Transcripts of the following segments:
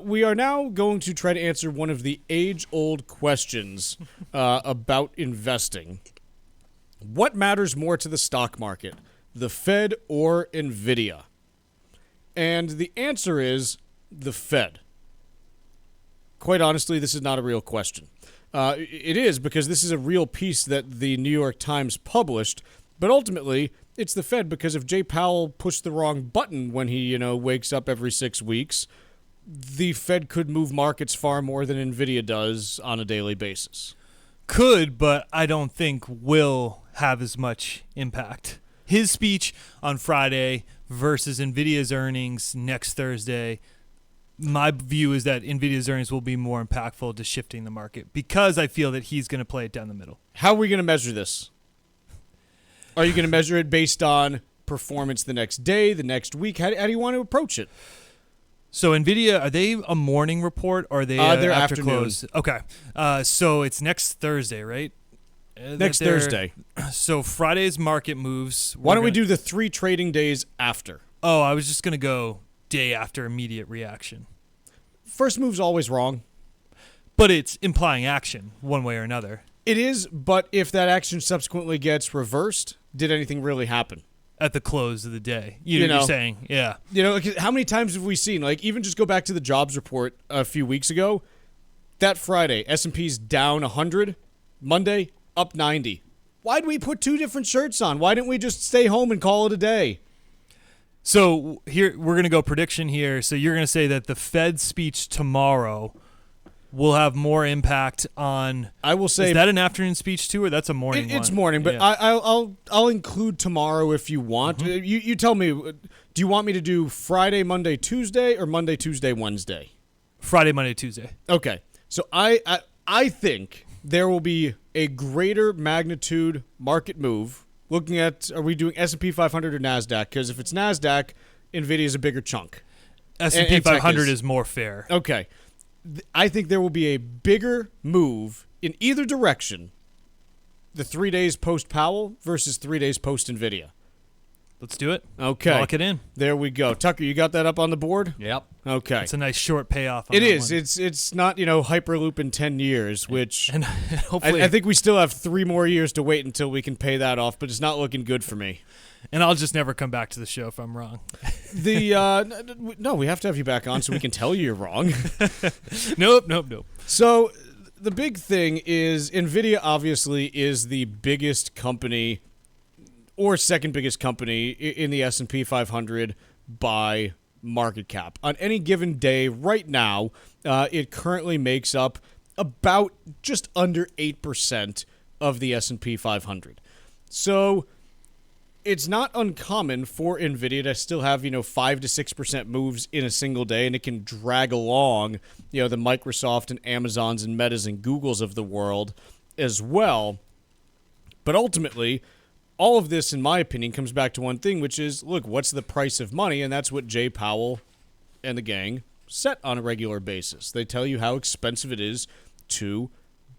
We are now going to try to answer one of the age-old questions about investing. What matters more to the stock market, the Fed or Nvidia? And the answer is the Fed. Quite honestly, this is not a real question. It is because this is a real piece that the New York Times published, but ultimately, it's the Fed because if Jay Powell pushed the wrong button when he, wakes up every 6 weeks, the Fed could move markets far more than Nvidia does on a daily basis. Could, but I don't think will have as much impact. His speech on Friday versus Nvidia's earnings next Thursday, my view is that Nvidia's earnings will be more impactful to shifting the market because I feel that he's going to play it down the middle. How are we going to measure this? Are you going to measure it based on performance the next day, the next week? How do you want to approach it? So Nvidia, are they a morning report or are they they're after afternoon. close? Okay. So it's next Thursday, right? Next Thursday. So Friday's market moves. Why don't we do the 3 trading days after? Oh, I was just going to go day after immediate reaction. First move's always wrong. But it's implying action one way or another. It is, but if that action subsequently gets reversed, did anything really happen? At the close of the day. You're saying, yeah. How many times have we seen, even just go back to the jobs report a few weeks ago, that Friday, S&P's down 100, Monday, up 90. Why'd we put 2 different shirts on? Why didn't we just stay home and call it a day? So here we're going to go prediction here. So you're going to say that the Fed speech tomorrow will have more impact on. I will say, is that an afternoon speech too, or that's a morning? It's morning, but yeah. I'll include tomorrow if you want. Mm-hmm. You tell me. Do you want me to do Friday, Monday, Tuesday, or Monday, Tuesday, Wednesday? Friday, Monday, Tuesday. Okay, so I think there will be a greater magnitude market move. Looking at, are we doing S&P 500 or NASDAQ? Because if it's NASDAQ, NVIDIA is a bigger chunk. S&P 500 is more fair. Okay. I think there will be a bigger move in either direction, the 3 days post-Powell versus 3 days post-NVIDIA. Let's do it. Okay. Lock it in. There we go. Tucker, you got that up on the board? Yep. Okay. It's a nice short payoff. It is. It's not, Hyperloop in 10 years, which and hopefully I think we still have 3 more years to wait until we can pay that off, but it's not looking good for me. And I'll just never come back to the show if I'm wrong. No, we have to have you back on so we can tell you you're wrong. Nope. So the big thing is NVIDIA obviously is the biggest company or second biggest company in the S&P 500 by market cap. On any given day right now, it currently makes up about just under 8% of the S&P 500. So it's not uncommon for NVIDIA to still have, 5 to 6% moves in a single day, and it can drag along, the Microsoft and Amazons and Metas and Googles of the world as well. But ultimately, all of this, in my opinion, comes back to one thing, which is, look, what's the price of money? And that's what Jay Powell and the gang set on a regular basis. They tell you how expensive it is to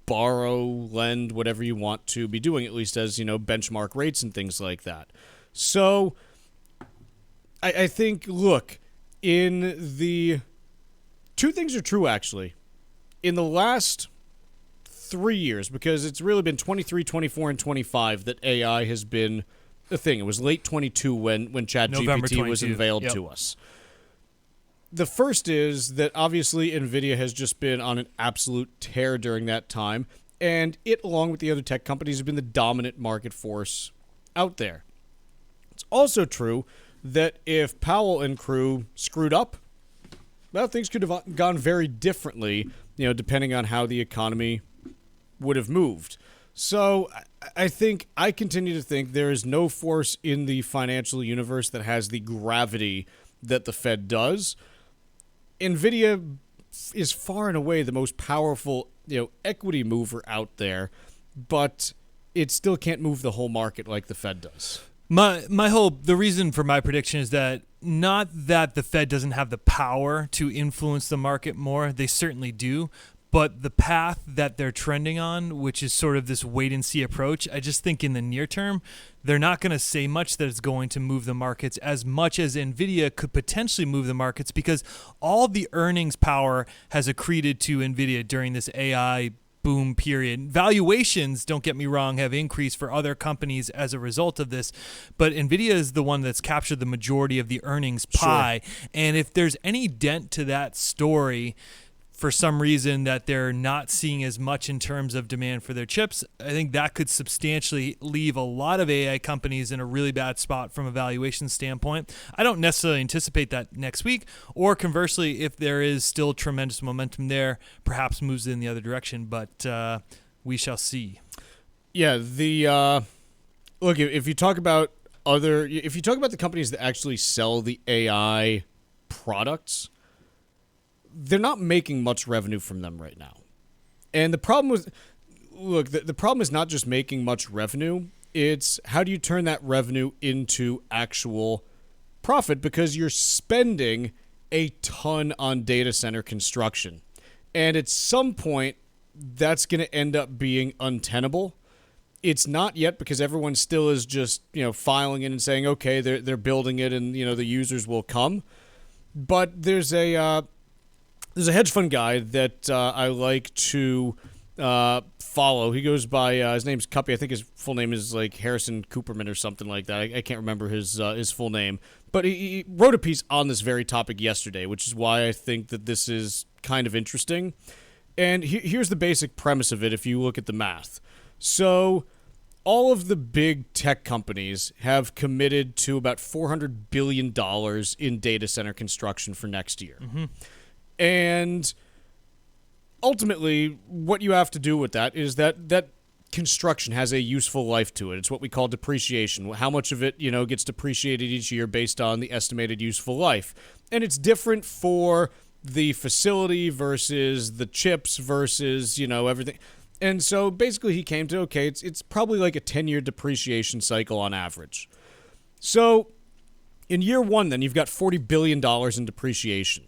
borrow, lend, whatever you want to be doing, at least as, benchmark rates and things like that. So I think, look, in the 2 things are true, actually. In the last 3 years, because it's really been 23, 24, and 25 that AI has been a thing. It was late 22 when ChatGPT was unveiled to us. The first is that obviously NVIDIA has just been on an absolute tear during that time, and it, along with the other tech companies, has been the dominant market force out there. It's also true that if Powell and crew screwed up, well, things could have gone very differently, depending on how the economy would have moved. So I continue to think there is no force in the financial universe that has the gravity that the Fed does. NVIDIA is far and away the most powerful, equity mover out there, but it still can't move the whole market like the Fed does. The reason for my prediction is that not that the Fed doesn't have the power to influence the market more, they certainly do, But the path that they're trending on, which is sort of this wait-and-see approach, I just think in the near term, they're not going to say much that it's going to move the markets as much as Nvidia could potentially move the markets, because all the earnings power has accreted to Nvidia during this AI boom period. Valuations, don't get me wrong, have increased for other companies as a result of this, but Nvidia is the one that's captured the majority of the earnings pie. Sure. And if there's any dent to that story, for some reason that they're not seeing as much in terms of demand for their chips, I think that could substantially leave a lot of AI companies in a really bad spot from a valuation standpoint. I don't necessarily anticipate that next week, or conversely, if there is still tremendous momentum there, perhaps moves in the other direction, but we shall see. Yeah, look, if you talk about the companies that actually sell the AI products, they're not making much revenue from them right now. And the problem the problem is not just making much revenue, it's how do you turn that revenue into actual profit, because you're spending a ton on data center construction. And at some point, that's going to end up being untenable. It's not yet, because everyone still is just, filing in and saying, okay, they're building it and, the users will come. But there's a hedge fund guy that I like to follow. He goes by his name's Cuppy. I think his full name is like Harrison Cooperman or something like that. I can't remember his full name, but he wrote a piece on this very topic yesterday, which is why I think that this is kind of interesting. And here's the basic premise of it. If you look at the math, so all of the big tech companies have committed to about $400 billion in data center construction for next year. Mm-hmm. And ultimately, what you have to do with that is that construction has a useful life to it. It's what we call depreciation. How much of it, gets depreciated each year based on the estimated useful life. And it's different for the facility versus the chips versus, everything. And so basically he came to, okay, it's probably like a 10-year depreciation cycle on average. So in year one, then, you've got $40 billion in depreciation.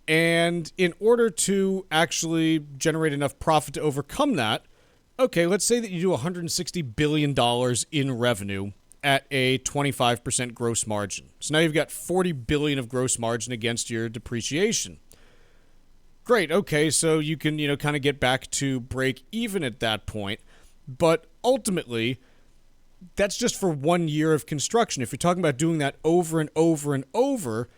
And in order to actually generate enough profit to overcome that, okay, let's say that you do $160 billion in revenue at a 25% gross margin. So now you've got $40 billion of gross margin against your depreciation. Great, okay, so you can, kind of get back to break even at that point. But ultimately, that's just for 1 year of construction. If you're talking about doing that over and over and over,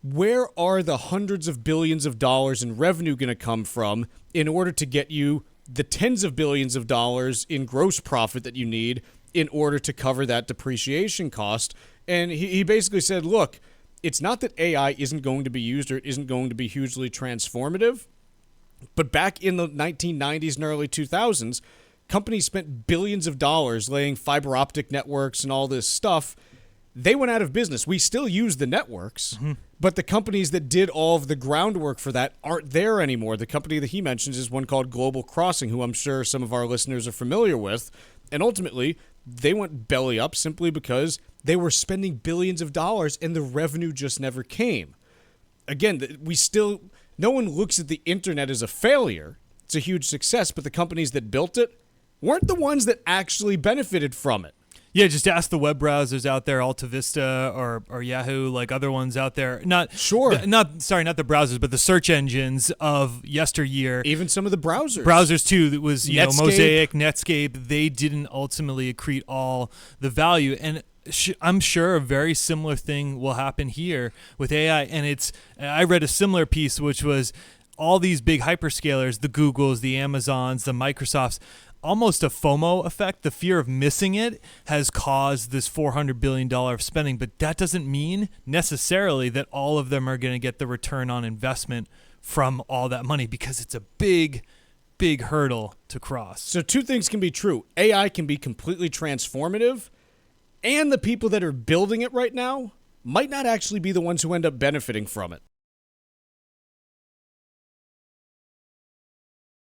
where are the hundreds of billions of dollars in revenue going to come from in order to get you the tens of billions of dollars in gross profit that you need in order to cover that depreciation cost? And he basically said, look, it's not that AI isn't going to be used or isn't going to be hugely transformative, but back in the 1990s and early 2000s, companies spent billions of dollars laying fiber optic networks and all this stuff. They went out of business. We still use the networks, mm-hmm. but the companies that did all of the groundwork for that aren't there anymore. The company that he mentions is one called Global Crossing, who I'm sure some of our listeners are familiar with. And ultimately, they went belly up simply because they were spending billions of dollars and the revenue just never came. Again, no one looks at the internet as a failure. It's a huge success, but the companies that built it weren't the ones that actually benefited from it. Yeah, just ask the web browsers out there, Alta Vista or Yahoo, like other ones out there. Not the browsers, but the search engines of yesteryear. Even some of the browsers. Browsers too. That was Mosaic, Netscape. They didn't ultimately accrete all the value, and I'm sure a very similar thing will happen here with AI. And I read a similar piece, which was all these big hyperscalers, the Googles, the Amazons, the Microsofts. Almost a FOMO effect, the fear of missing it, has caused this $400 billion of spending. But that doesn't mean necessarily that all of them are going to get the return on investment from all that money, because it's a big, big hurdle to cross. So two things can be true. AI can be completely transformative, and the people that are building it right now might not actually be the ones who end up benefiting from it.